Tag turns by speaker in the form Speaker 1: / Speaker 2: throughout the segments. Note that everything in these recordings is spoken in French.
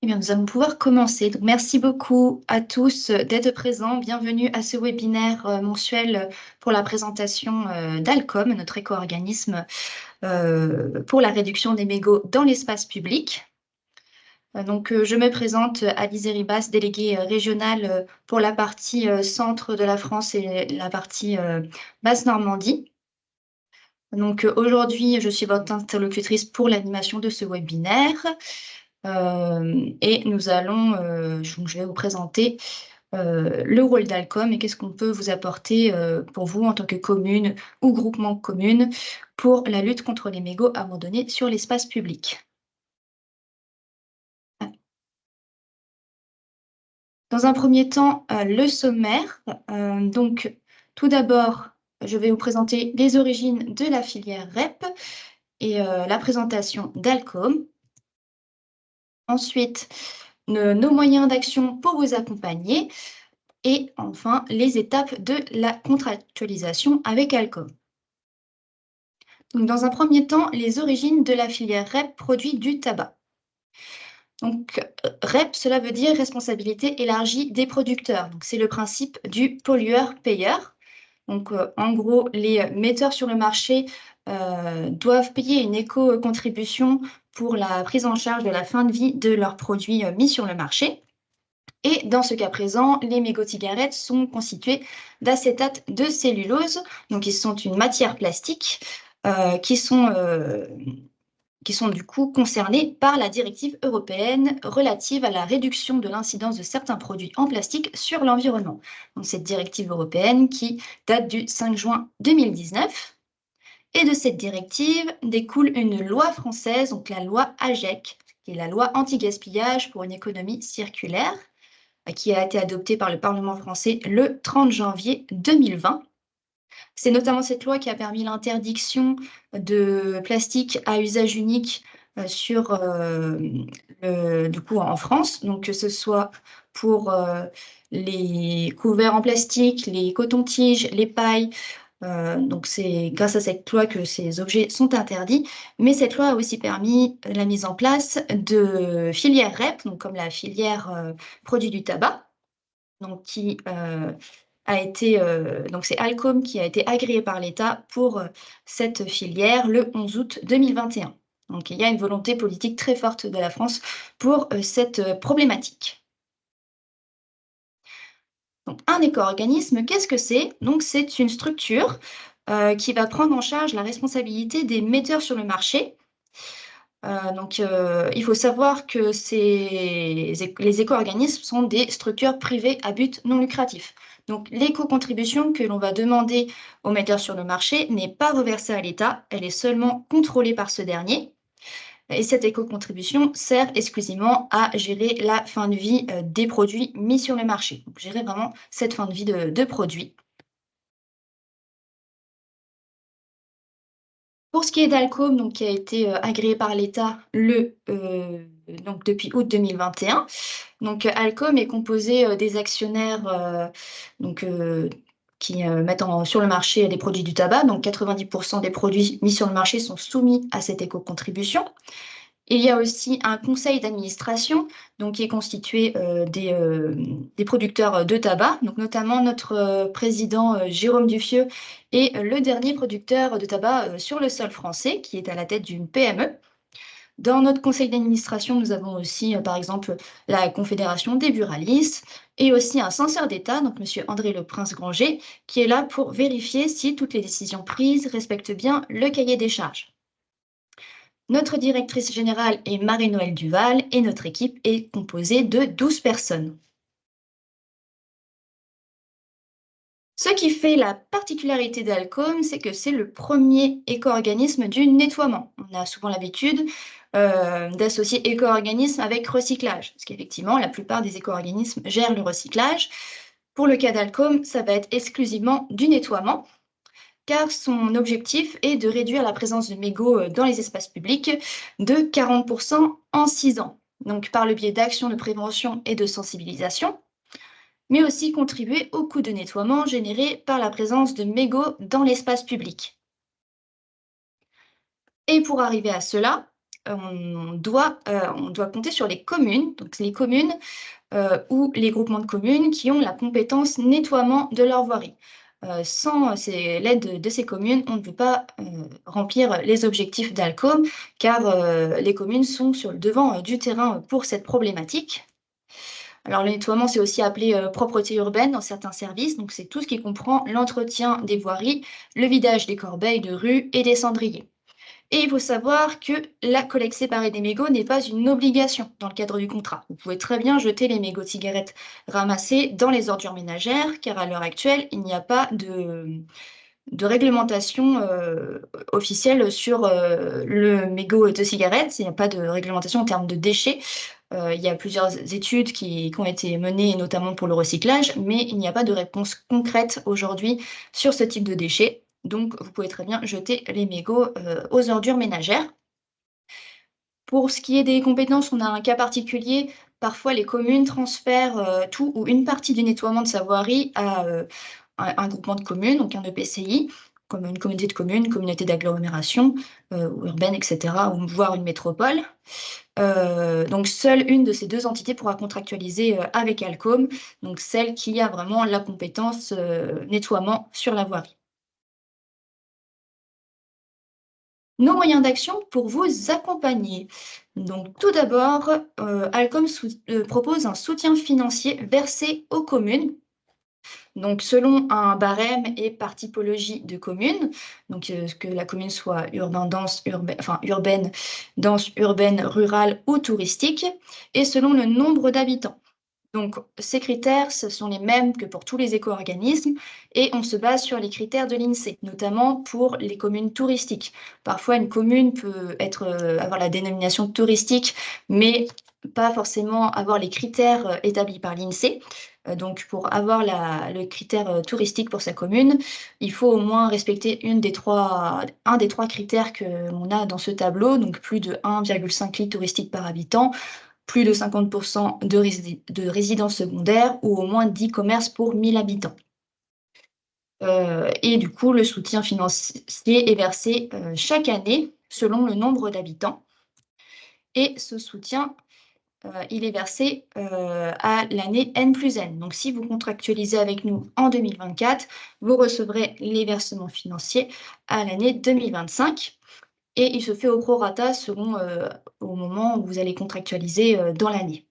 Speaker 1: bien, nous allons pouvoir commencer. Donc, merci beaucoup à tous d'être présents. Bienvenue à ce webinaire mensuel pour la présentation d'ALCOM, notre éco-organisme pour la réduction des mégots dans l'espace public. Je me présente, Alizé Ribas, déléguée régionale pour la partie centre de la France et la partie Basse-Normandie. Aujourd'hui, je suis votre interlocutrice pour l'animation de ce webinaire. Et je vais vous présenter le rôle d'ALCOM et qu'est-ce qu'on peut vous apporter pour vous en tant que commune ou groupement de communes pour la lutte contre les mégots abandonnés sur l'espace public. Dans un premier temps, le sommaire. Tout d'abord, je vais vous présenter les origines de la filière REP et la présentation d'ALCOM. Ensuite, nos moyens d'action pour vous accompagner. Et enfin, les étapes de la contractualisation avec ALCOM. Donc, dans un premier temps, les origines de la filière REP produit du tabac. Donc, REP, cela veut dire responsabilité élargie des producteurs. Donc, c'est le principe du pollueur-payeur. Donc, en gros, les metteurs sur le marché doivent payer une éco-contribution pour la prise en charge de la fin de vie de leurs produits mis sur le marché. Et dans ce cas présent, les mégots de cigarettes sont constitués d'acétate de cellulose. Donc, ils sont une matière plastique qui sont du coup concernés par la directive européenne relative à la réduction de l'incidence de certains produits en plastique sur l'environnement. Donc, cette directive européenne qui date du 5 juin 2019. Et de cette directive découle une loi française, donc la loi AGEC, qui est la loi anti-gaspillage pour une économie circulaire, qui a été adoptée par le Parlement français le 30 janvier 2020. C'est notamment cette loi qui a permis l'interdiction de plastique à usage unique en France, donc que ce soit pour les couverts en plastique, les cotons-tiges, les pailles. Donc c'est grâce à cette loi que ces objets sont interdits, mais cette loi a aussi permis la mise en place de filières REP, donc comme la filière produits du tabac, donc qui donc c'est ALCOM qui a été agréé par l'État pour cette filière le 11 août 2021. Donc il y a une volonté politique très forte de la France pour cette problématique. Donc un éco-organisme, qu'est-ce que c'est? Donc c'est une structure qui va prendre en charge la responsabilité des metteurs sur le marché. Il faut savoir que les éco-organismes sont des structures privées à but non lucratif. Donc, l'éco-contribution que l'on va demander aux metteurs sur le marché n'est pas reversée à l'État, elle est seulement contrôlée par ce dernier. Et cette éco-contribution sert exclusivement à gérer la fin de vie des produits mis sur le marché. Donc, gérer vraiment cette fin de vie de produits. Pour ce qui est d'ALCOM, donc, qui a été agréé par l'État depuis août 2021, donc ALCOM est composé des actionnaires qui mettent sur le marché des produits du tabac. Donc 90% des produits mis sur le marché sont soumis à cette éco-contribution. Il y a aussi un conseil d'administration qui est constitué des producteurs de tabac, donc notamment notre président Jérôme Duffieux est le dernier producteur de tabac sur le sol français, qui est à la tête d'une PME. Dans notre conseil d'administration, nous avons aussi, par exemple, la Confédération des buralistes et aussi un censeur d'État, donc M. André Le Prince-Granger, qui est là pour vérifier si toutes les décisions prises respectent bien le cahier des charges. Notre directrice générale est Marie-Noëlle Duval et notre équipe est composée de 12 personnes. Ce qui fait la particularité d'ALCOM, c'est que c'est le premier éco-organisme du nettoiement. On a souvent l'habitude d'associer éco-organisme avec recyclage, parce qu'effectivement, la plupart des éco-organismes gèrent le recyclage. Pour le cas d'ALCOM, ça va être exclusivement du nettoiement, car son objectif est de réduire la présence de mégots dans les espaces publics de 40% en 6 ans, donc par le biais d'actions de prévention et de sensibilisation, mais aussi contribuer au coût de nettoiement généré par la présence de mégots dans l'espace public. Et pour arriver à cela, on doit compter sur les communes, donc les communes ou les groupements de communes qui ont la compétence nettoiement de leur voirie. Sans l'aide de ces communes, on ne peut pas remplir les objectifs d'Alcom, car les communes sont sur le devant du terrain pour cette problématique. Alors, le nettoiement, c'est aussi appelé propreté urbaine dans certains services. Donc, c'est tout ce qui comprend l'entretien des voiries, le vidage des corbeilles de rue et des cendriers. Et il faut savoir que la collecte séparée des mégots n'est pas une obligation dans le cadre du contrat. Vous pouvez très bien jeter les mégots de cigarettes ramassés dans les ordures ménagères, car à l'heure actuelle, il n'y a pas de réglementation officielle sur le mégot de cigarette. Il n'y a pas de réglementation en termes de déchets. Il y a plusieurs études qui ont été menées, notamment pour le recyclage, mais il n'y a pas de réponse concrète aujourd'hui sur ce type de déchets. Donc, vous pouvez très bien jeter les mégots aux ordures ménagères. Pour ce qui est des compétences, on a un cas particulier. Parfois, les communes transfèrent tout ou une partie du nettoiement de sa voirie à un groupement de communes, donc un EPCI, comme une communauté de communes, une communauté d'agglomération urbaine, etc., ou voire une métropole. Donc, seule une de ces deux entités pourra contractualiser avec Alcom, donc celle qui a vraiment la compétence nettoiement sur la voirie. Nos moyens d'action pour vous accompagner. Donc, tout d'abord, Alcom propose un soutien financier versé aux communes. Donc, selon un barème et par typologie de communes, donc que la commune soit urbaine, dense, urbaine, rurale ou touristique, et selon le nombre d'habitants. Donc, ces critères, ce sont les mêmes que pour tous les éco-organismes et on se base sur les critères de l'INSEE, notamment pour les communes touristiques. Parfois, une commune peut avoir la dénomination touristique, mais pas forcément avoir les critères établis par l'INSEE. Donc, pour avoir le critère touristique pour sa commune, il faut au moins respecter un des trois critères que l'on a dans ce tableau, donc plus de 1,5 litres touristique par habitant, plus de 50% de résidences secondaires ou au moins 10 commerces pour 1000 habitants. Et du coup, le soutien financier est versé chaque année selon le nombre d'habitants. Et ce soutien, il est versé à l'année N+N. Donc, si vous contractualisez avec nous en 2024, vous recevrez les versements financiers à l'année 2025. Et il se fait au prorata selon au moment où vous allez contractualiser dans l'année.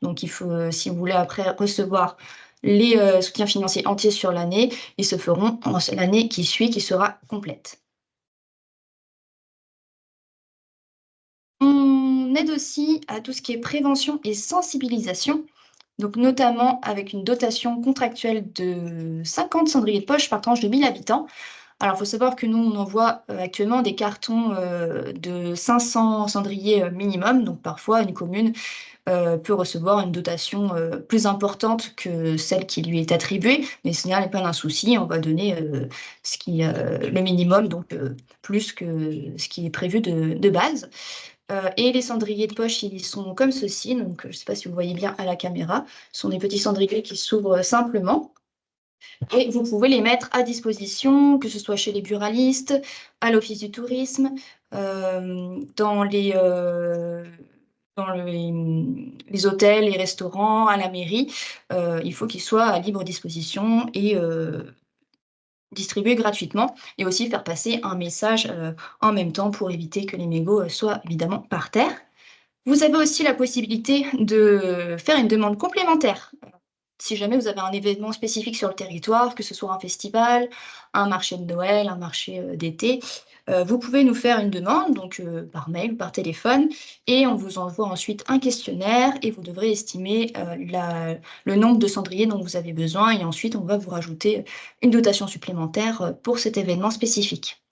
Speaker 1: Donc, il faut, si vous voulez après recevoir les soutiens financiers entiers sur l'année, ils se feront l'année qui suit, qui sera complète. On aide aussi à tout ce qui est prévention et sensibilisation, donc notamment avec une dotation contractuelle de 50 cendriers de poche par tranche de 1000 habitants. Alors, il faut savoir que nous, on envoie actuellement des cartons de 500 cendriers minimum, donc parfois une commune peut recevoir une dotation plus importante que celle qui lui est attribuée, mais ce n'est pas un souci, on va donner le minimum, donc plus que ce qui est prévu de base. Et les cendriers de poche, ils sont comme ceci, donc je ne sais pas si vous voyez bien à la caméra, ce sont des petits cendriers qui s'ouvrent simplement. Et vous pouvez les mettre à disposition, que ce soit chez les buralistes, à l'Office du tourisme, dans les hôtels, les restaurants, à la mairie. Il faut qu'ils soient à libre disposition et distribués gratuitement. Et aussi faire passer un message en même temps pour éviter que les mégots soient évidemment par terre. Vous avez aussi la possibilité de faire une demande complémentaire. Si jamais vous avez un événement spécifique sur le territoire, que ce soit un festival, un marché de Noël, un marché d'été, vous pouvez nous faire une demande, donc par mail ou par téléphone, et on vous envoie ensuite un questionnaire et vous devrez estimer le nombre de cendriers dont vous avez besoin, et ensuite on va vous rajouter une dotation supplémentaire pour cet événement spécifique.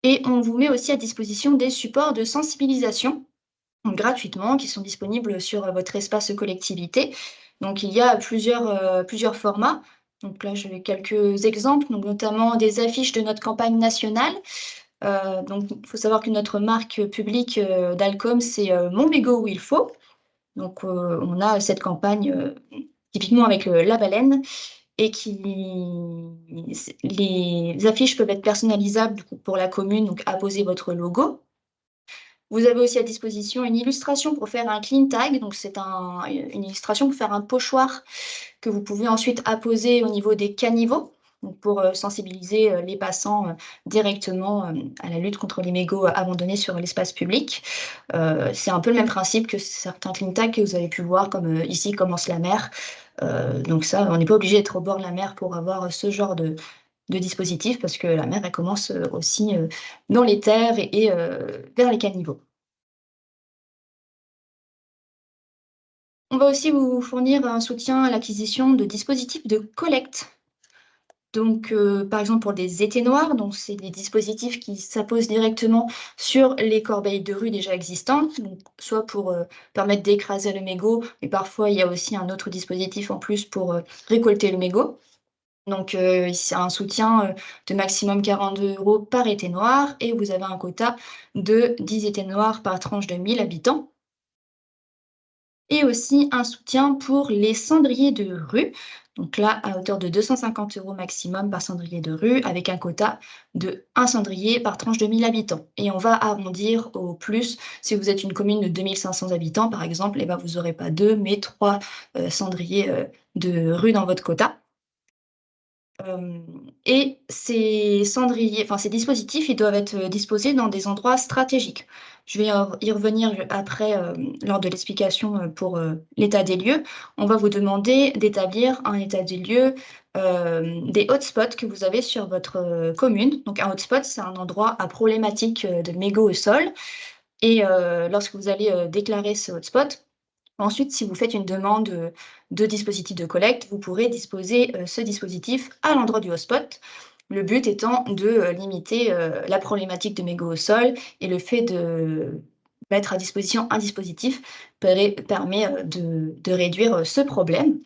Speaker 1: Et on vous met aussi à disposition des supports de sensibilisation gratuitement, qui sont disponibles sur votre espace collectivité. Donc, il y a plusieurs formats. Donc là, j'ai quelques exemples, donc notamment des affiches de notre campagne nationale. Donc, il faut savoir que notre marque publique d'Alcom, c'est Mon mégot où il faut. Donc, on a cette campagne typiquement avec la baleine. et les affiches peuvent être personnalisables pour la commune, donc apposer votre logo. Vous avez aussi à disposition une illustration pour faire un clean tag, donc c'est une illustration pour faire un pochoir que vous pouvez ensuite apposer au niveau des caniveaux, donc pour sensibiliser les passants directement à la lutte contre les mégots abandonnés sur l'espace public. C'est un peu le même principe que certains clean tags que vous avez pu voir, comme ici commence la mer. Donc ça, on n'est pas obligé d'être au bord de la mer pour avoir ce genre de dispositif, parce que la mer, elle commence aussi dans les terres et vers les caniveaux. On va aussi vous fournir un soutien à l'acquisition de dispositifs de collecte. Donc, par exemple, pour des éteignoirs, donc c'est des dispositifs qui s'apposent directement sur les corbeilles de rue déjà existantes, donc soit pour permettre d'écraser le mégot, mais parfois il y a aussi un autre dispositif en plus pour récolter le mégot. Donc, c'est un soutien de maximum 42 € par éteignoir, et vous avez un quota de 10 éteignoirs par tranche de 1000 habitants. Et aussi un soutien pour les cendriers de rue. Donc là, à hauteur de 250 € maximum par cendrier de rue, avec un quota de 1 cendrier par tranche de 1000 habitants. Et on va arrondir au plus. Si vous êtes une commune de 2500 habitants, par exemple, eh ben, vous n'aurez pas 2, mais 3 cendriers de rue dans votre quota. Et ces cendriers, enfin ces dispositifs, ils doivent être disposés dans des endroits stratégiques. Je vais y revenir après lors de l'explication pour l'état des lieux. On va vous demander d'établir un état des lieux des hotspots que vous avez sur votre commune. Donc un hotspot, c'est un endroit à problématique de mégots au sol. Et lorsque vous allez déclarer ce hotspot, ensuite, si vous faites une demande de dispositif de collecte, vous pourrez disposer ce dispositif à l'endroit du hotspot. Le but étant de limiter la problématique de mégots au sol, et le fait de mettre à disposition un dispositif permet de réduire ce problème.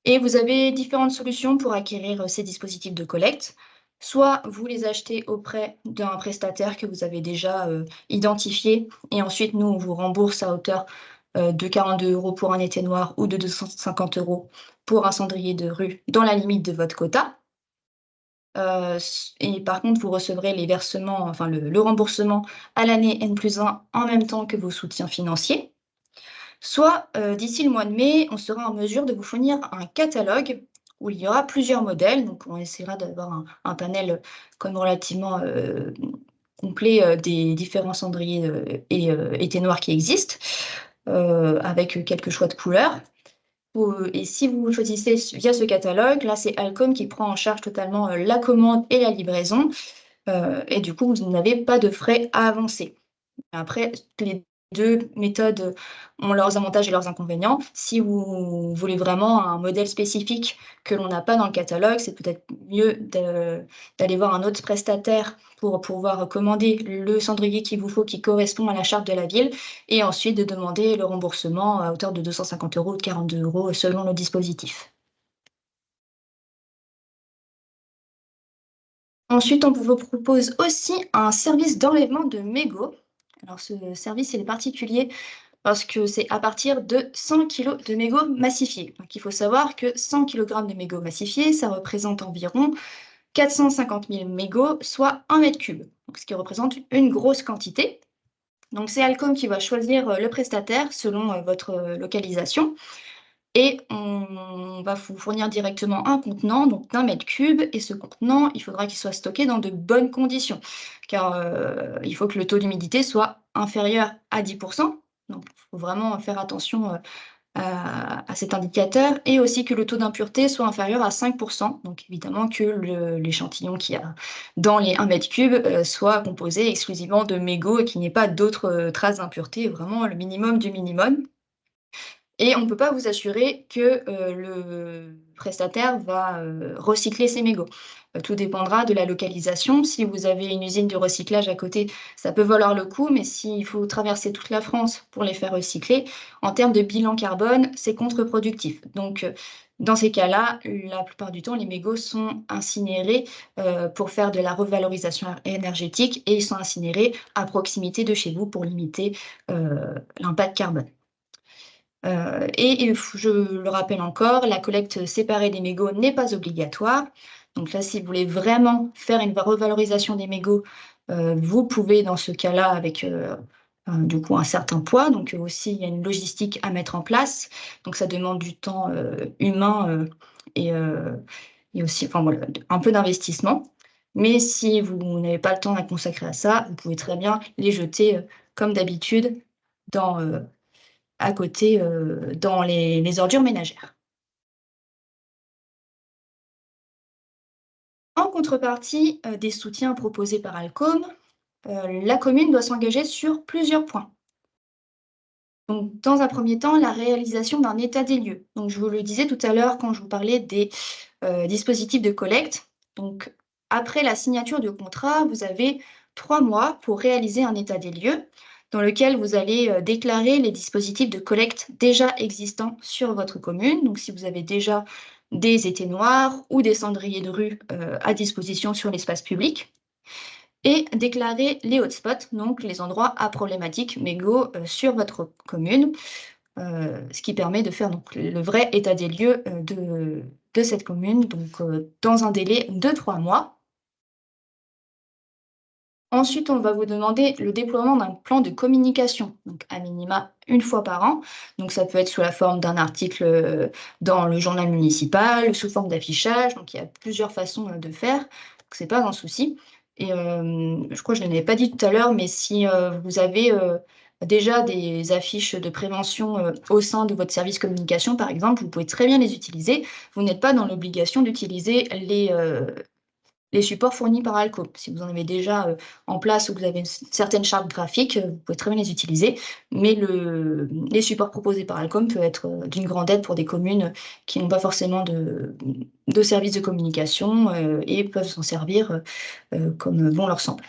Speaker 1: Et vous avez différentes solutions pour acquérir ces dispositifs de collecte. Soit vous les achetez auprès d'un prestataire que vous avez déjà identifié, et ensuite nous, on vous rembourse à hauteur de 42 € pour un éteignoir ou de 250 € pour un cendrier de rue dans la limite de votre quota. Et par contre, vous recevrez les versements, enfin le remboursement à l'année N+1 en même temps que vos soutiens financiers. Soit, d'ici le mois de mai, on sera en mesure de vous fournir un catalogue où il y aura plusieurs modèles. Donc on essaiera d'avoir un panel quand même relativement complet des différents cendriers et éteignoirs qui existent, avec quelques choix de couleurs. Et si vous choisissez via ce catalogue, là, c'est Alcom qui prend en charge totalement la commande et la livraison. Et du coup, vous n'avez pas de frais à avancer. Après, les 2 méthodes ont leurs avantages et leurs inconvénients. Si vous voulez vraiment un modèle spécifique que l'on n'a pas dans le catalogue, c'est peut-être mieux d'aller voir un autre prestataire pour pouvoir commander le cendrier qu'il vous faut, qui correspond à la charte de la ville, et ensuite de demander le remboursement à hauteur de 250 € ou de 42 € selon le dispositif. Ensuite, on vous propose aussi un service d'enlèvement de mégots. Alors ce service, il est particulier parce que c'est à partir de 100 kg de mégots massifiés. Donc il faut savoir que 100 kg de mégots massifiés, ça représente environ 450 000 mégots, soit 1 m3. Donc ce qui représente une grosse quantité. Donc c'est Alcom qui va choisir le prestataire selon votre localisation. Et on va vous fournir directement un contenant, donc d'1 m3, et ce contenant, il faudra qu'il soit stocké dans de bonnes conditions, car il faut que le taux d'humidité soit inférieur à 10 %. Donc il faut vraiment faire attention à cet indicateur, et aussi que le taux d'impureté soit inférieur à 5 %. Donc évidemment que l'échantillon qu'il y a dans les 1 m3 soit composé exclusivement de mégots et qu'il n'y ait pas d'autres traces d'impureté, vraiment le minimum du minimum. Et on ne peut pas vous assurer que le prestataire va recycler ses mégots. Tout dépendra de la localisation. Si vous avez une usine de recyclage à côté, ça peut valoir le coup, mais s'il faut traverser toute la France pour les faire recycler, en termes de bilan carbone, c'est contre-productif. Donc, dans ces cas-là, la plupart du temps, les mégots sont incinérés pour faire de la revalorisation énergétique, et ils sont incinérés à proximité de chez vous pour limiter l'impact carbone. Et je le rappelle encore, la collecte séparée des mégots n'est pas obligatoire. Donc là, si vous voulez vraiment faire une revalorisation des mégots, vous pouvez dans ce cas-là avec du coup un certain poids. Donc aussi, il y a une logistique à mettre en place. Donc ça demande du temps humain et, et aussi enfin, voilà, un peu d'investissement. Mais si vous n'avez pas le temps à consacrer à ça, vous pouvez très bien les jeter comme d'habitude dans, à côté, dans les ordures ménagères. En contrepartie, des soutiens proposés par Alcom, la commune doit s'engager sur plusieurs points. Donc, dans un premier temps, la réalisation d'un état des lieux. Donc, je vous le disais tout à l'heure quand je vous parlais des dispositifs de collecte. Donc, après la signature du contrat, vous avez 3 mois pour réaliser un état des lieux dans lequel vous allez déclarer les dispositifs de collecte déjà existants sur votre commune. Donc, si vous avez déjà des éteignoirs ou des cendriers de rue à disposition sur l'espace public, et déclarer les hotspots, donc les endroits à problématique mégots sur votre commune, ce qui permet de faire donc le vrai état des lieux de cette commune, donc dans un délai de 3 mois. Ensuite, on va vous demander le déploiement d'un plan de communication, donc à minima une fois par an. Donc ça peut être sous la forme d'un article dans le journal municipal, sous forme d'affichage. Donc il y a plusieurs façons de faire, donc c'est pas un souci. Et je crois que je ne l'avais pas dit tout à l'heure, mais si vous avez déjà des affiches de prévention au sein de votre service communication, par exemple, vous pouvez très bien les utiliser. Vous n'êtes pas dans l'obligation d'utiliser les supports fournis par Alco. Si vous en avez déjà en place ou que vous avez une certaine charte graphique, vous pouvez très bien les utiliser. Mais les supports proposés par Alcom peuvent être d'une grande aide pour des communes qui n'ont pas forcément de service de communication et peuvent s'en servir comme bon leur semble.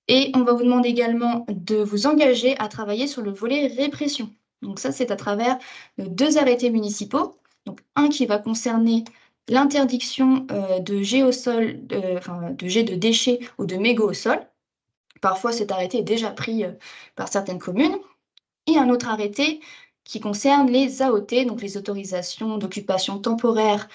Speaker 1: Et on va vous demander également de vous engager à travailler sur le volet répression. Donc ça, c'est à travers 2 arrêtés municipaux. Donc un qui va concerner l'interdiction de jet au sol, de jet de déchets ou de mégots au sol. Parfois, cet arrêté est déjà pris par certaines communes. Et un autre arrêté qui concerne les AOT, donc les autorisations d'occupation temporaire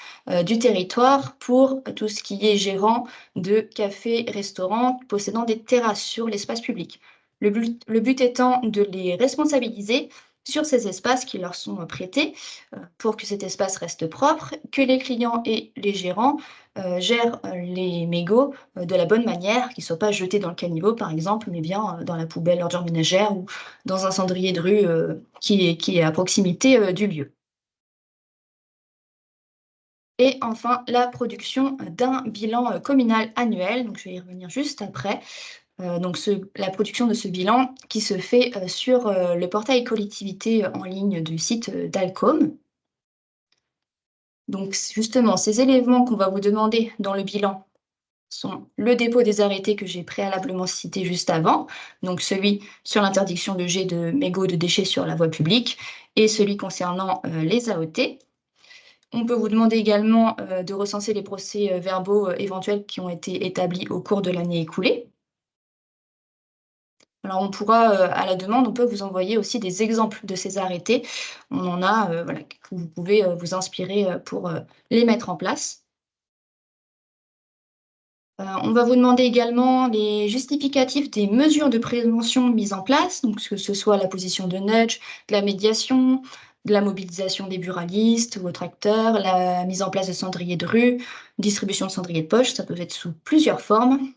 Speaker 1: du territoire pour tout ce qui est gérant de cafés, restaurants possédant des terrasses sur l'espace public. Le but étant de les responsabiliser sur ces espaces qui leur sont prêtés pour que cet espace reste propre, que les clients et les gérants gèrent les mégots de la bonne manière, qu'ils ne soient pas jetés dans le caniveau par exemple, mais bien dans la poubelle ordure ménagère ou dans un cendrier de rue qui est à proximité du lieu. Et enfin, la production d'un bilan communal annuel, donc je vais y revenir juste après. Donc la production de ce bilan qui se fait sur le portail collectivité en ligne du site d'Alcom. Donc justement, ces éléments qu'on va vous demander dans le bilan sont le dépôt des arrêtés que j'ai préalablement cités juste avant, donc celui sur l'interdiction de jet de mégots de déchets sur la voie publique et celui concernant les AOT. On peut vous demander également de recenser les procès-verbaux éventuels qui ont été établis au cours de l'année écoulée. Alors on pourra, à la demande, on peut vous envoyer aussi des exemples de ces arrêtés. On en a, voilà, que vous pouvez vous inspirer pour les mettre en place. On va vous demander également les justificatifs des mesures de prévention mises en place, donc que ce soit la position de nudge, de la médiation, de la mobilisation des buralistes ou autres acteurs, la mise en place de cendriers de rue, distribution de cendriers de poche, ça peut être sous plusieurs formes,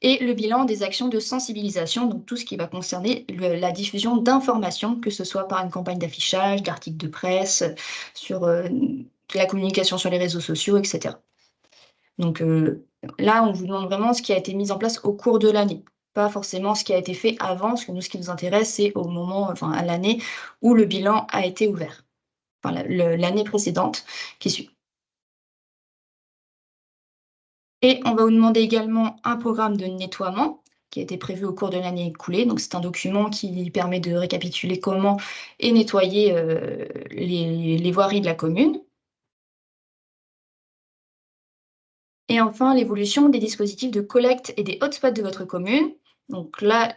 Speaker 1: et le bilan des actions de sensibilisation, donc tout ce qui va concerner la diffusion d'informations, que ce soit par une campagne d'affichage, d'articles de presse, sur la communication sur les réseaux sociaux, etc. Donc là, on vous demande vraiment ce qui a été mis en place au cours de l'année, pas forcément ce qui a été fait avant, parce que nous, ce qui nous intéresse, c'est au moment, enfin à l'année où le bilan a été ouvert, enfin l'année précédente qui suit. Et on va vous demander également un programme de nettoiement qui a été prévu au cours de l'année écoulée. Donc c'est un document qui permet de récapituler comment est nettoyer les voiries de la commune. Et enfin, l'évolution des dispositifs de collecte et des hotspots de votre commune. Donc là,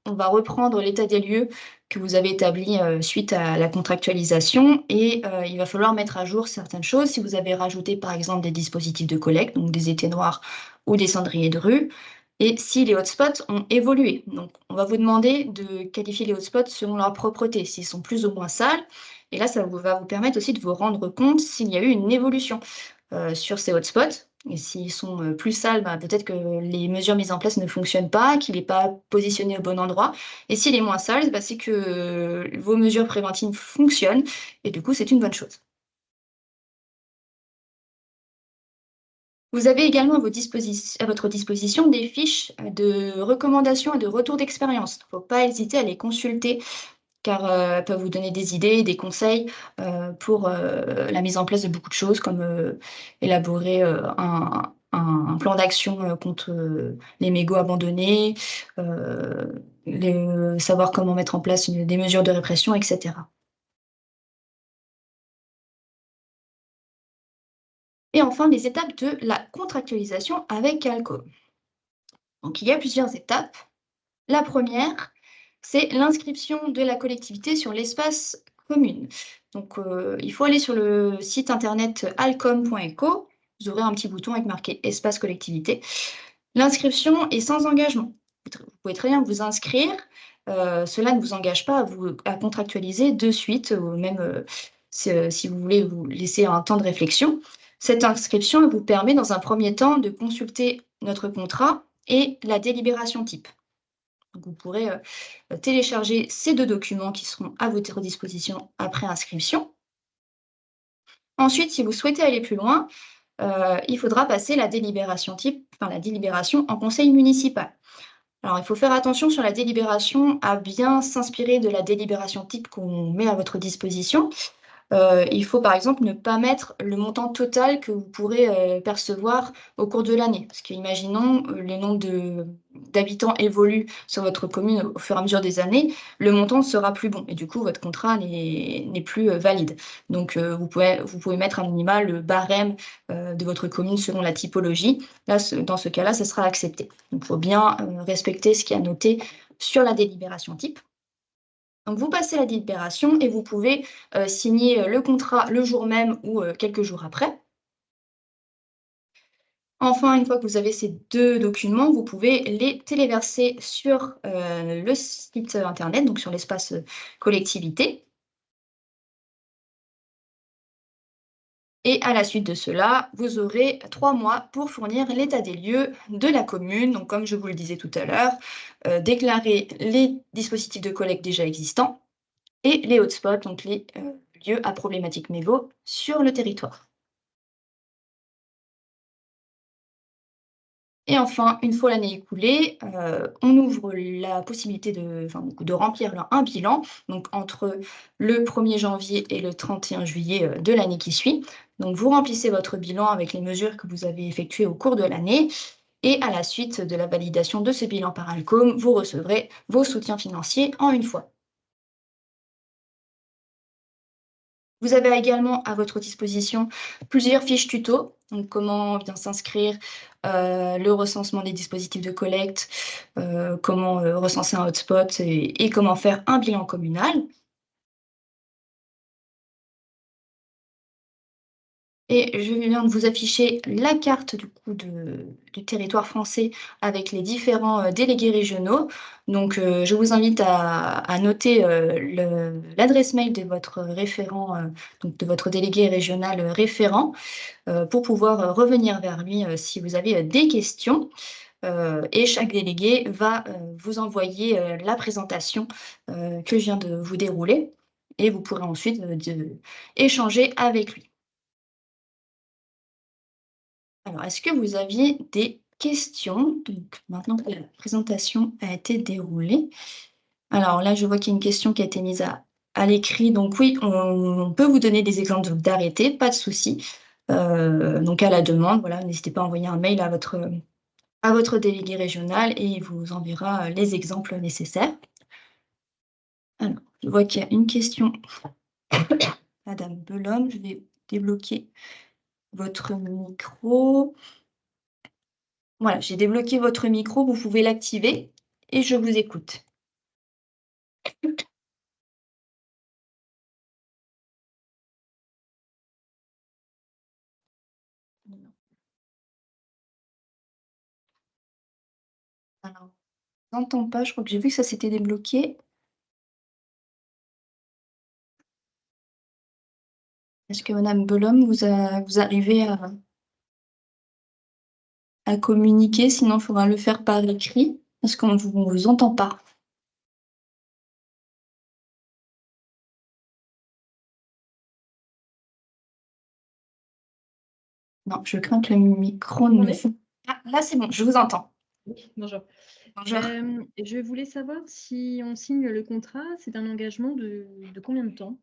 Speaker 1: on va reprendre l'état des lieux que vous avez établi suite à la contractualisation et il va falloir mettre à jour certaines choses. Si vous avez rajouté par exemple des dispositifs de collecte, donc des éteignoirs ou des cendriers de rue, et si les hotspots ont évolué. Donc on va vous demander de qualifier les hotspots selon leur propreté, s'ils sont plus ou moins sales. Et là, ça va vous permettre aussi de vous rendre compte s'il y a eu une évolution sur ces hotspots. Et s'ils sont plus sales, bah, peut-être que les mesures mises en place ne fonctionnent pas, qu'il n'est pas positionné au bon endroit. Et s'il est moins sale, bah, c'est que vos mesures préventives fonctionnent. Et du coup, c'est une bonne chose. Vous avez également à votre disposition des fiches de recommandations et de retours d'expérience. Il ne faut pas hésiter à les consulter car elles peuvent vous donner des idées, des conseils pour la mise en place de beaucoup de choses, comme élaborer un plan d'action contre les mégots abandonnés, savoir comment mettre en place des mesures de répression, etc. Et enfin, les étapes de la contractualisation avec Alco. Donc, il y a plusieurs étapes. La première, c'est l'inscription de la collectivité sur l'espace commune. Donc, il faut aller sur le site internet alcom.eco. Vous aurez un petit bouton avec marqué espace collectivité. L'inscription est sans engagement. Vous pouvez très bien vous inscrire. Cela ne vous engage pas à contractualiser de suite, ou même si vous voulez vous laisser un temps de réflexion. Cette inscription vous permet dans un premier temps de consulter notre contrat et la délibération type. Donc, vous pourrez télécharger ces deux documents qui seront à votre disposition après inscription. Ensuite, si vous souhaitez aller plus loin, il faudra passer la délibération type, enfin la délibération en conseil municipal. Alors, il faut faire attention sur la délibération à bien s'inspirer de la délibération type qu'on met à votre disposition. Il faut par exemple ne pas mettre le montant total que vous pourrez percevoir au cours de l'année. Parce qu'imaginons le nombre d'habitants évolue sur votre commune au fur et à mesure des années, le montant ne sera plus bon et du coup votre contrat n'est plus valide. Donc vous pouvez mettre un minimal le barème de votre commune selon la typologie. Là, dans ce cas-là, ça sera accepté. Donc il faut bien respecter ce qui est noté sur la délibération type. Donc, vous passez la délibération et vous pouvez signer le contrat le jour même ou quelques jours après. Enfin, une fois que vous avez ces deux documents, vous pouvez les téléverser sur le site internet, donc sur l'espace collectivité. Et à la suite de cela, vous aurez 3 mois pour fournir l'état des lieux de la commune. Donc, comme je vous le disais tout à l'heure, déclarer les dispositifs de collecte déjà existants et les hotspots, donc les lieux à problématique mégot sur le territoire. Et enfin, une fois l'année écoulée, on ouvre la possibilité de remplir un bilan, donc entre le 1er janvier et le 31 juillet de l'année qui suit. Donc vous remplissez votre bilan avec les mesures que vous avez effectuées au cours de l'année et à la suite de la validation de ce bilan par Alcom, vous recevrez vos soutiens financiers en une fois. Vous avez également à votre disposition plusieurs fiches tuto, donc comment bien s'inscrire, le recensement des dispositifs de collecte, comment recenser un hotspot et comment faire un bilan communal. Et je viens de vous afficher la carte du coup du territoire français avec les différents délégués régionaux. Donc, je vous invite à noter l'adresse mail de votre référent, donc de votre délégué régional référent, pour pouvoir revenir vers lui si vous avez des questions. Et chaque délégué va vous envoyer la présentation que je viens de vous dérouler et vous pourrez ensuite échanger avec lui. Alors, est-ce que vous aviez des questions? Donc, maintenant que la présentation a été déroulée. Alors là, je vois qu'il y a une question qui a été mise à l'écrit. Donc oui, on peut vous donner des exemples d'arrêtés, pas de souci. Donc à la demande, voilà, n'hésitez pas à envoyer un mail à votre délégué régional et il vous enverra les exemples nécessaires. Alors, je vois qu'il y a une question. Madame Belhomme, je vais débloquer votre micro. Voilà, j'ai débloqué votre micro, vous pouvez l'activer et je vous écoute. Alors, je n'entends pas, je crois que j'ai vu que ça s'était débloqué. Est-ce que madame Belhomme, vous arrivez à communiquer? Sinon, il faudra le faire par écrit, parce qu'on ne vous entend pas. Non, je crains que le micro ne fait... Ah, là, c'est bon, je vous entends.
Speaker 2: Oui, bonjour.
Speaker 1: Bonjour.
Speaker 2: Je voulais savoir si on signe le contrat, c'est un engagement de combien de temps?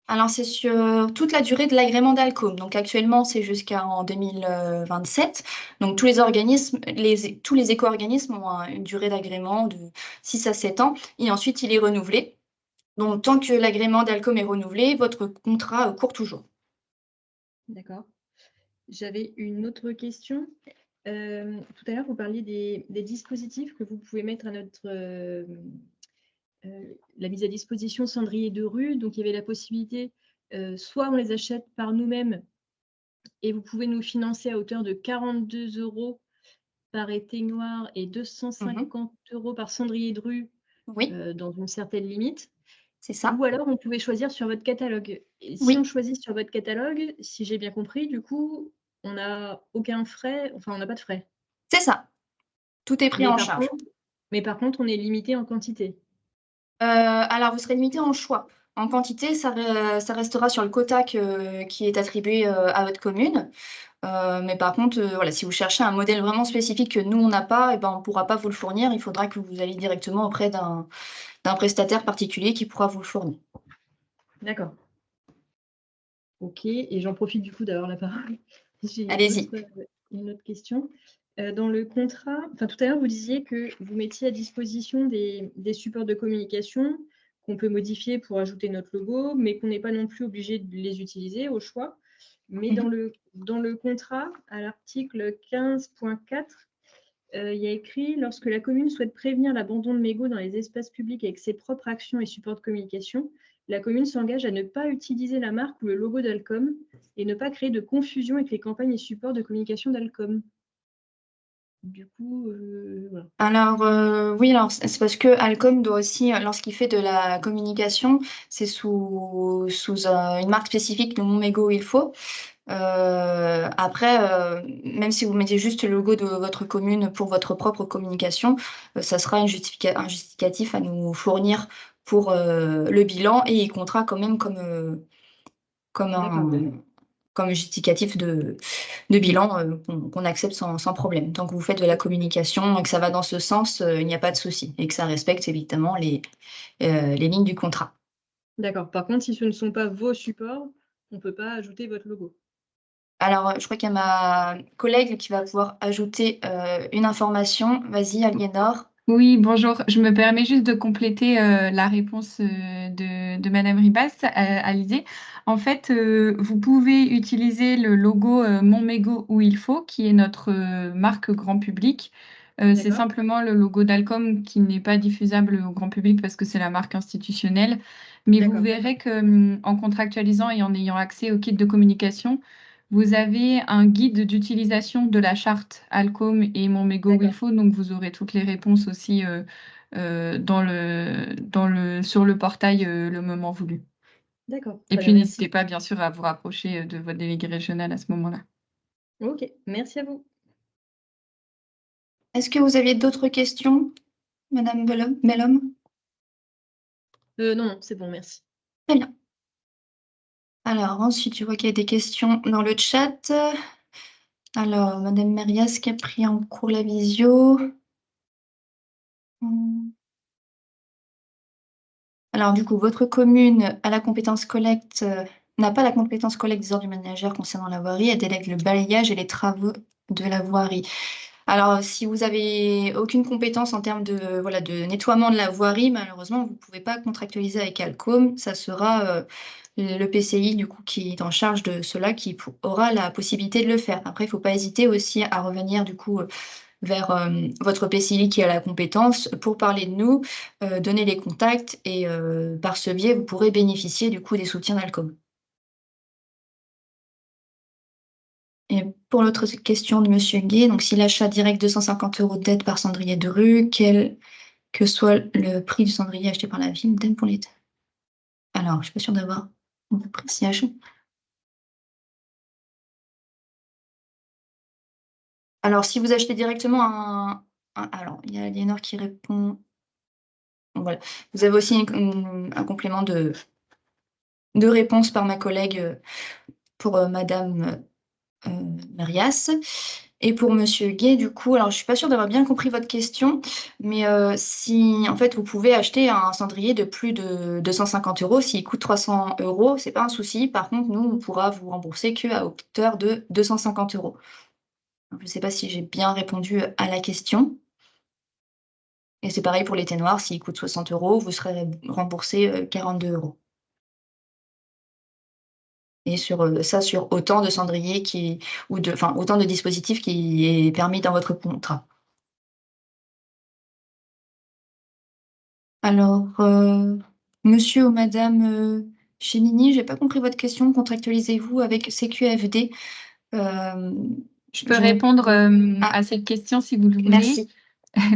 Speaker 1: Alors, c'est sur toute la durée de l'agrément d'Alcom. Donc, actuellement, c'est jusqu'en 2027. Donc, tous les organismes, tous les éco-organismes ont une durée d'agrément de 6 à 7 ans. Et ensuite, il est renouvelé. Donc, tant que l'agrément d'Alcom est renouvelé, votre contrat court toujours.
Speaker 2: D'accord. J'avais une autre question. Tout à l'heure, vous parliez des dispositifs que vous pouvez mettre à notre la mise à disposition cendrier de rue. Donc, il y avait la possibilité, soit on les achète par nous-mêmes et vous pouvez nous financer à hauteur de 42 € par éteignoir et 250 € par cendrier de rue,
Speaker 1: Oui,
Speaker 2: dans une certaine limite.
Speaker 1: c'est ça.
Speaker 2: Ou alors on pouvait choisir sur votre catalogue. Et si
Speaker 1: Oui,
Speaker 2: on choisit sur votre catalogue, si j'ai bien compris, du coup, on n'a aucun frais, enfin on n'a pas de frais.
Speaker 1: c'est ça. Tout est pris
Speaker 2: Mais
Speaker 1: en
Speaker 2: par
Speaker 1: charge.
Speaker 2: contre mais par contre, on est limité en quantité.
Speaker 1: Alors, vous serez limité en choix. En quantité, ça restera sur le quota qui est attribué à votre commune. Mais par contre, voilà, si vous cherchez un modèle vraiment spécifique que nous, on n'a pas, eh ben, on ne pourra pas vous le fournir. Il faudra que vous alliez directement auprès d'un prestataire particulier qui pourra vous le fournir.
Speaker 2: D'accord. OK, et j'en profite du coup d'avoir la parole. J'ai
Speaker 1: Allez-y.
Speaker 2: une autre question. Dans le contrat, enfin tout à l'heure, vous disiez que vous mettiez à disposition des supports de communication qu'on peut modifier pour ajouter notre logo, mais qu'on n'est pas non plus obligé de les utiliser au choix. Mais
Speaker 1: Mhm.
Speaker 2: dans le contrat, à l'article 15.4, il y a écrit: «Lorsque la commune souhaite prévenir l'abandon de mégots dans les espaces publics avec ses propres actions et supports de communication, la commune s'engage à ne pas utiliser la marque ou le logo d'Alcom et ne pas créer de confusion avec les campagnes et supports de communication d'Alcom». Du coup, voilà.
Speaker 1: Alors, oui, alors c'est parce que Alcom doit aussi, lorsqu'il fait de la communication, c'est sous une marque spécifique, le Montmégo il faut. Après, même si vous mettez juste le logo de votre commune pour votre propre communication, ça sera un justificatif à nous fournir pour le bilan et il comptera quand même comme
Speaker 2: D'accord.
Speaker 1: comme justificatif de bilan qu'on accepte sans problème. Tant que vous faites de la communication et que ça va dans ce sens, il n'y a pas de souci et que ça respecte évidemment les lignes du contrat.
Speaker 2: D'accord. Par contre, si ce ne sont pas vos supports, on ne peut pas ajouter votre logo.
Speaker 1: Alors, je crois qu'il y a ma collègue qui va pouvoir ajouter une information. Vas-y, Aliénor.
Speaker 3: Oui, bonjour. Je me permets juste de compléter la réponse de Madame Ribas, Alizé. En fait, vous pouvez utiliser le logo Mon Mégot où il faut, qui est notre marque grand public. C'est
Speaker 2: D'accord.
Speaker 3: simplement le logo d'Alcom qui n'est pas diffusable au grand public parce que c'est la marque institutionnelle. Mais vous
Speaker 2: D'accord.
Speaker 3: verrez que en contractualisant et en ayant accès au kit de communication, vous avez un guide d'utilisation de la charte Alcom et Mon Mégot
Speaker 2: D'accord.
Speaker 3: Wilfo, donc vous aurez toutes les réponses aussi sur le portail le moment voulu.
Speaker 2: D'accord.
Speaker 3: Et
Speaker 2: Très
Speaker 3: puis
Speaker 2: bien, merci.
Speaker 3: n'hésitez pas bien sûr à vous rapprocher de votre délégué régional à ce moment-là.
Speaker 2: OK, merci à vous.
Speaker 1: Est-ce que vous aviez d'autres questions, Madame Bellhomme?
Speaker 2: Non, non, c'est bon, merci.
Speaker 1: Très bien. Alors ensuite, je vois qu'il y a des questions dans le chat. Alors, Madame Mérias qui a pris en cours la visio. Alors du coup, votre commune a la compétence collecte, n'a pas la compétence collecte des ordures ménagères concernant la voirie, elle délègue le balayage et les travaux de la voirie. Alors, si vous avez aucune compétence en termes de, voilà, de nettoiement de la voirie, malheureusement, vous ne pouvez pas contractualiser avec Alcom. Ça sera le PCI du coup qui est en charge de cela qui aura la possibilité de le faire. Après, il ne faut pas hésiter aussi à revenir du coup vers votre PCI qui a la compétence pour parler de nous, donner les contacts et par ce biais, vous pourrez bénéficier du coup des soutiens d'Alcom. Et pour l'autre question de Monsieur Gay, donc si l'achat direct 250 € d'aide par cendrier de rue, quel que soit le prix du cendrier acheté par la ville, d'aide pour l'État. Alors, je suis pas sûre d'avoir une appréciation. Alors, si vous achetez directement alors, il y a Aliénor qui répond. Donc voilà. Vous avez aussi un complément de réponse par ma collègue pour Madame Mérias. Et pour Monsieur Gay, du coup, alors je suis pas sûre d'avoir bien compris votre question, mais si en fait vous pouvez acheter un cendrier de plus de 250 €, s'il coûte 300 €, c'est pas un souci. Par contre, nous, on pourra vous rembourser qu'à hauteur de 250 €. Je ne sais pas si j'ai bien répondu à la question. Et c'est pareil pour les thés noirs, s'ils coûtent 60 €, vous serez remboursé 42 €. Et sur ça, sur autant de cendriers enfin, autant de dispositifs qui est permis dans votre contrat. Alors, monsieur ou madame Chémini, j'ai pas compris votre question. Contractualisez-vous avec CQFD?
Speaker 3: Je peux répondre
Speaker 1: Ah.
Speaker 3: à cette question si vous le voulez.
Speaker 1: Merci.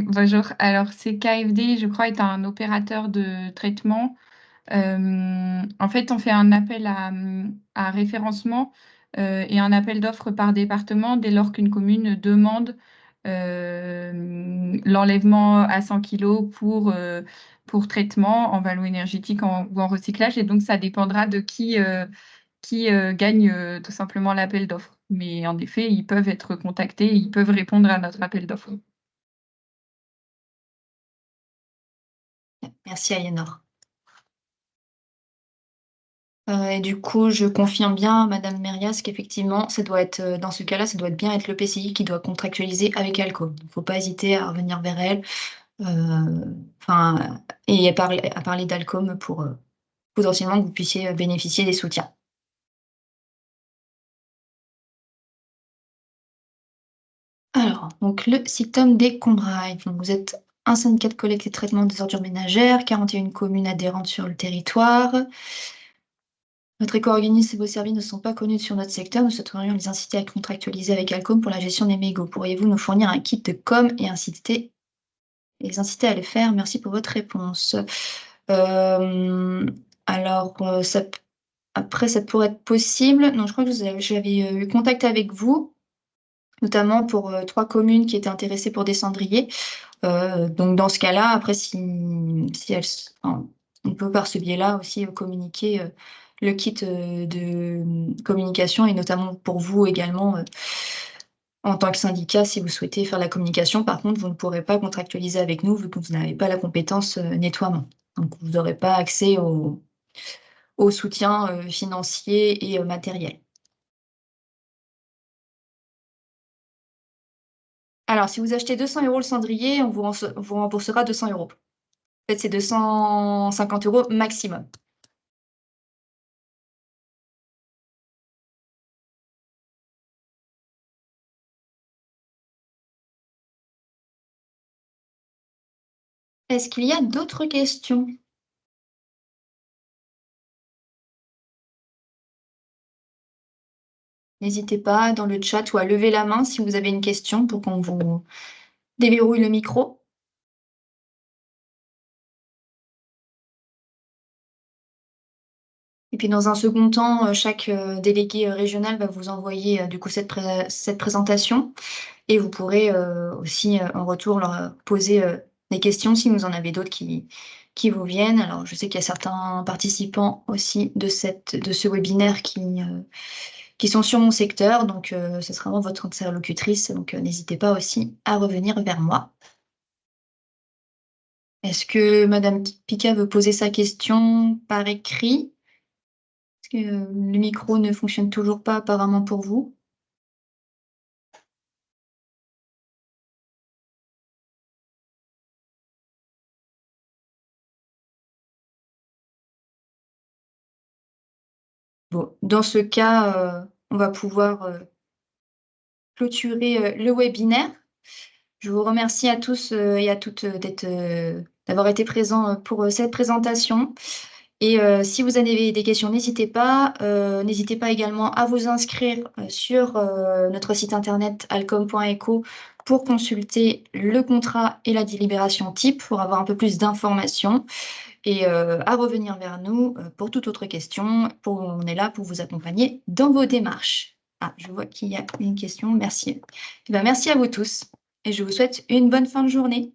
Speaker 3: Bonjour. Alors, CKFD, je crois, est un opérateur de traitement. En fait, on fait un appel à référencement et un appel d'offres par département dès lors qu'une commune demande l'enlèvement à 100 kg pour traitement en valo énergétique ou en recyclage. Et donc, ça dépendra de qui gagne tout simplement l'appel d'offres. Mais en effet, ils peuvent être contactés, ils peuvent répondre à notre appel d'offres.
Speaker 1: Merci Aliénor. Et du coup, je confirme bien, Madame Mérias, qu'effectivement, ça doit être, dans ce cas-là, ça doit bien être le PCI qui doit contractualiser avec Alco. Il ne faut pas hésiter à revenir vers elle, et à parler d'Alcom pour potentiellement que vous puissiez bénéficier des soutiens. Alors, donc le SICTOM des Combrailles. Donc, vous êtes un syndicat de collecte et de traitement des ordures ménagères, 41 communes adhérentes sur le territoire. Notre éco-organisme et vos services ne sont pas connus sur notre secteur. Nous souhaiterions les inciter à contractualiser avec Alcom pour la gestion des mégots. Pourriez-vous nous fournir un kit de com et les inciter à le faire? Merci pour votre réponse. Alors, après, ça pourrait être possible. Non, je crois que j'avais eu contact avec vous, notamment pour 3 communes qui étaient intéressées pour des cendriers. Donc dans ce cas-là, après on peut par ce biais-là aussi communiquer le kit de communication et notamment pour vous également en tant que syndicat si vous souhaitez faire la communication. Par contre, vous ne pourrez pas contractualiser avec nous vu que vous n'avez pas la compétence nettoiement. Donc vous n'aurez pas accès au soutien financier et matériel. Alors, si vous achetez 200 € le cendrier, on vous remboursera 200 €. En fait, c'est 250 € maximum. Est-ce qu'il y a d'autres questions? N'hésitez pas dans le chat ou à lever la main si vous avez une question pour qu'on vous déverrouille le micro. Et puis dans un second temps, chaque délégué régional va vous envoyer du coup cette présentation et vous pourrez aussi en retour leur poser des questions si vous en avez d'autres qui vous viennent. Alors je sais qu'il y a certains participants aussi de ce webinaire qui sont sur mon secteur, donc ce sera vraiment votre interlocutrice, donc n'hésitez pas aussi à revenir vers moi. Est-ce que Madame Pika veut poser sa question par écrit? Est-ce que le micro ne fonctionne toujours pas apparemment pour vous? Bon, dans ce cas, on va pouvoir clôturer le webinaire. Je vous remercie à tous et à toutes d'avoir été présents pour cette présentation. Et si vous avez des questions, n'hésitez pas. N'hésitez pas également à vous inscrire sur notre site internet alcom.eco pour consulter le contrat et la délibération type pour avoir un peu plus d'informations et à revenir vers nous pour toute autre question. On est là pour vous accompagner dans vos démarches. Ah, je vois qu'il y a une question. Merci. Eh ben, merci à vous tous et je vous souhaite une bonne fin de journée.